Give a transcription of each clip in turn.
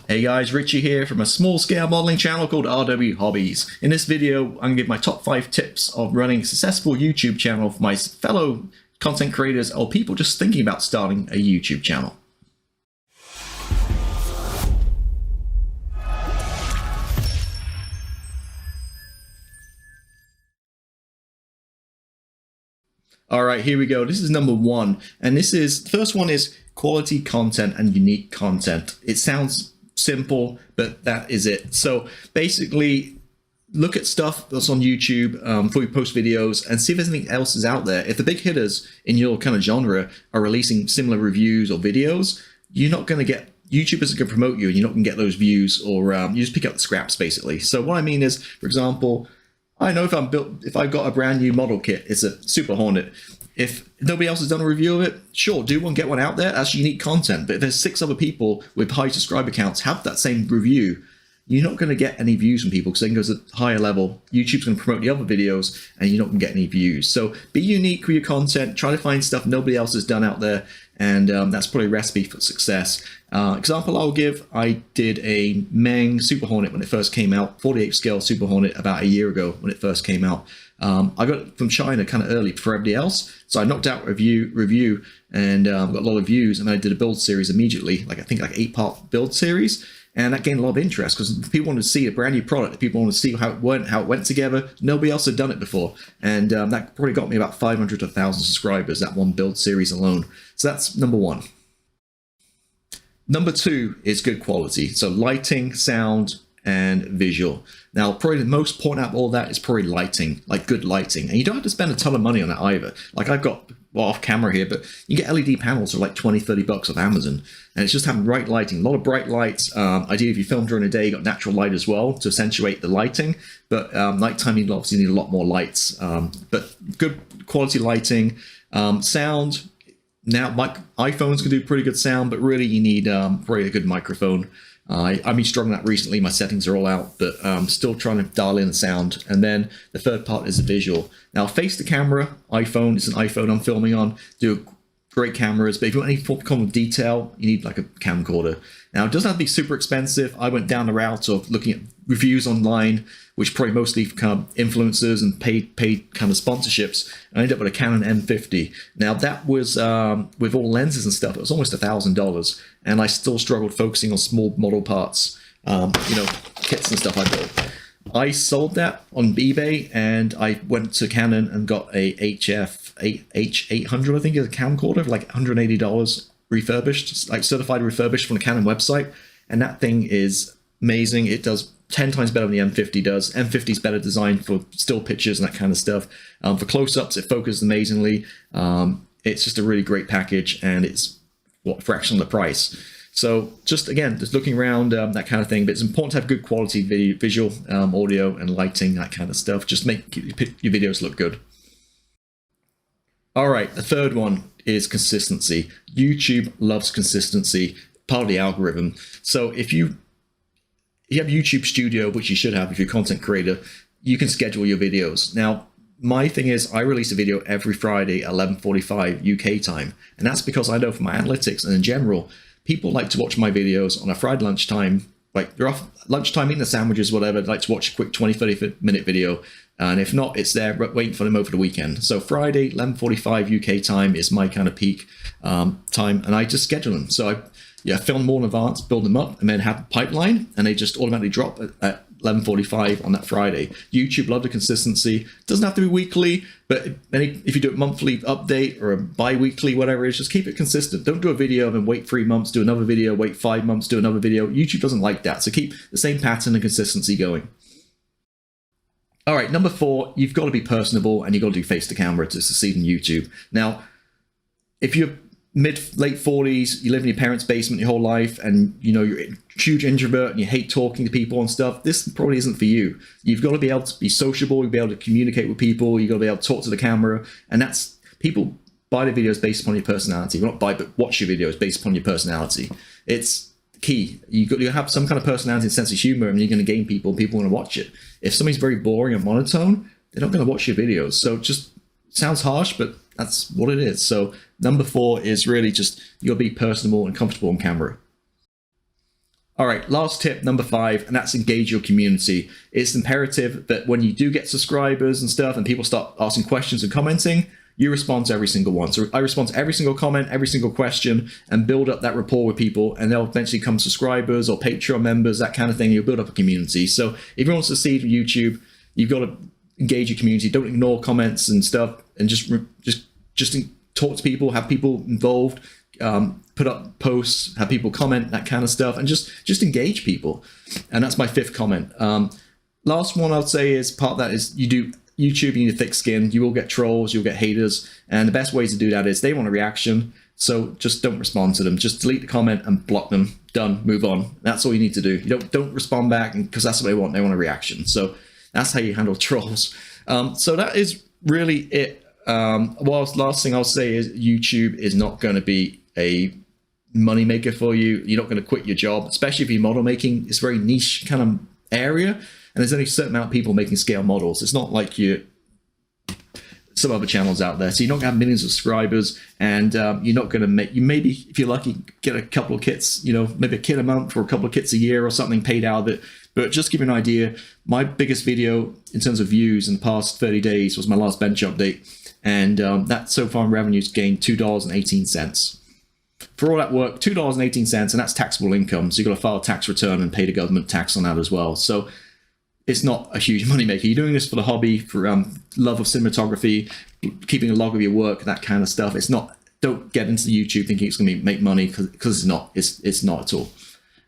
Hey guys, Richie here from a small scale modeling channel called RW Hobbies. In this video, I'm going to give my top 5 tips of running a successful YouTube channel for my fellow content creators or people just thinking about starting a YouTube channel. Alright, here we go. This is number 1. And the first one is quality content and unique content. It sounds simple, but that is it. So basically, look at stuff that's on YouTube before you post videos and see if anything else is out there. If the big hitters in your kind of genre are releasing similar reviews or videos, you're not going to get, YouTube isn't going to promote you and you're not going to get those views, or you just pick up the scraps basically. So what I mean is, for example, I know if I've got a brand new model kit, it's a Super Hornet. If nobody else has done a review of it, sure, do one, get one out there. That's unique content. But if there's 6 other people with high subscriber counts have that same review, you're not going to get any views from people because then it goes to a higher level. YouTube's going to promote the other videos and you're not going to get any views. So be unique with your content. Try to find stuff nobody else has done out there. And that's probably a recipe for success. Example I'll give, I did a Meng Super Hornet when it first came out, 48 scale Super Hornet about a year ago when it first came out. I got it from China kind of early for everybody else. So I knocked out review and got a lot of views, and I did a build series immediately, I think 8-part build series. And that gained a lot of interest because people wanted to see a brand new product. People wanted to see how it went together. Nobody else had done it before. And that probably got me about 500 to 1,000 subscribers, that one build series alone. So that's number 1. Number 2 is good quality. So lighting, sound, and visual. Now, probably the most important out of all that is probably lighting, like good lighting. And you don't have to spend a ton of money on that either. Like I've got, well, off camera here, but you get LED panels for like 20, 30 bucks off Amazon. And it's just having bright lighting, a lot of bright lights. Ideally, if you film during the day, you got natural light as well to accentuate the lighting. But nighttime, you obviously need a lot more lights. But good quality lighting, sound. Now, iPhones can do pretty good sound, but really you need probably a good microphone. I've been struggling with that recently. My settings are all out, but still trying to dial in the sound. And then the third part is the visual. Now, face the camera, iPhone, it's an iPhone I'm filming on, do great cameras, but if you want any form of detail, you need like a camcorder. Now, it doesn't have to be super expensive. I went down the route of looking at reviews online, which probably mostly kind of influencers and paid kind of sponsorships. I ended up with a Canon M50. Now, that was, with all lenses and stuff, it was almost $1,000. And I still struggled focusing on small model parts, kits and stuff I built. I sold that on eBay, and I went to Canon and got a H800, I think, is a camcorder for like $180 refurbished, like certified refurbished from the Canon website. And that thing is amazing. It does 10 times better than the M50 does. M50 is better designed for still pictures and that kind of stuff. For close-ups, it focuses amazingly. It's just a really great package, and it's a fraction of the price. So just looking around, that kind of thing. But it's important to have good quality visual, audio and lighting, that kind of stuff. Just make your videos look good. All right, the third one is consistency. YouTube loves consistency, part of the algorithm. So if you have YouTube Studio, which you should have if you're a content creator, you can schedule your videos. Now, my thing is I release a video every Friday at 11:45 UK time. And that's because I know from my analytics and in general, people like to watch my videos on a Friday lunchtime, like they're off lunchtime eating the sandwiches, whatever. They like to watch a quick 20-30 minute video. And if not, it's there waiting for them over the weekend. So Friday, 11:45 UK time is my kind of peak time. And I just schedule them. So I film more in advance, build them up, and then have a pipeline, and they just automatically drop at 11:45 on that Friday. YouTube love the consistency. Doesn't have to be weekly, but if you do it monthly update or a bi-weekly, whatever it is, just keep it consistent. Don't do a video and then wait 3 months, do another video, wait 5 months, do another video. YouTube doesn't like that. So keep the same pattern and consistency going. All right, number 4, you've got to be personable and you've got to do face to camera to succeed in YouTube. Now, if you're late 40s, you live in your parents' basement your whole life, and you're a huge introvert and you hate talking to people and stuff, this probably isn't for you. You've got to be able to be sociable, you've got to be able to communicate with people, you've got to be able to talk to the camera, and that's, people buy the videos based upon your personality. Well, not buy, but watch your videos based upon your personality. It's key. You've got to have some kind of personality and sense of humor, and you're going to gain people want to watch it. If somebody's very boring and monotone, they're not going to watch your videos. So just sounds harsh, but that's what it is. So number 4 is really just, you got to be personable and comfortable on camera. All right, last tip, number 5, and that's engage your community. It's imperative that when you do get subscribers and stuff and people start asking questions and commenting, you respond to every single one. So I respond to every single comment, every single question, and build up that rapport with people, and they'll eventually become subscribers or Patreon members, that kind of thing. You'll build up a community. So if you want to succeed with YouTube, you've got to engage your community. Don't ignore comments and stuff, and just talk to people, have people involved, put up posts, have people comment, that kind of stuff, and just engage people. And that's my 5th comment. Last one I would say is part of that is YouTube, you need a thick skin. You will get trolls, you'll get haters, and the best way to do that is they want a reaction, so just don't respond to them. Just delete the comment and block them. Done. Move on. That's all you need to do. You don't respond back, because that's what they want. They want a reaction. So that's how you handle trolls. So that is really it. Last thing I'll say is YouTube is not going to be a money maker for you. You're not going to quit your job, especially if you're model making. It's a very niche kind of area. And there's only a certain amount of people making scale models. It's not like some other channels out there. So you're not going to have millions of subscribers, and you're not going to make, you maybe, if you're lucky, get a couple of kits, maybe a kit a month or a couple of kits a year or something paid out of it. But just to give you an idea, my biggest video in terms of views in the past 30 days was my last bench update. And that so far in revenues gained $2.18. For all that work, $2.18, and that's taxable income. So you've got to file a tax return and pay the government tax on that as well. So it's not a huge moneymaker. You're doing this for the hobby, for love of cinematography, keeping a log of your work, that kind of stuff. It's not. Don't get into YouTube thinking it's going to make money, because it's not. It's not at all.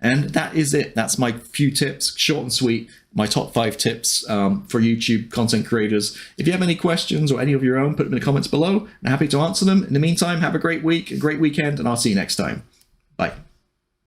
And that is it. That's my few tips, short and sweet. My top 5 tips for YouTube content creators. If you have any questions or any of your own, put them in the comments below. I'm happy to answer them. In the meantime, have a great week, a great weekend, and I'll see you next time. Bye.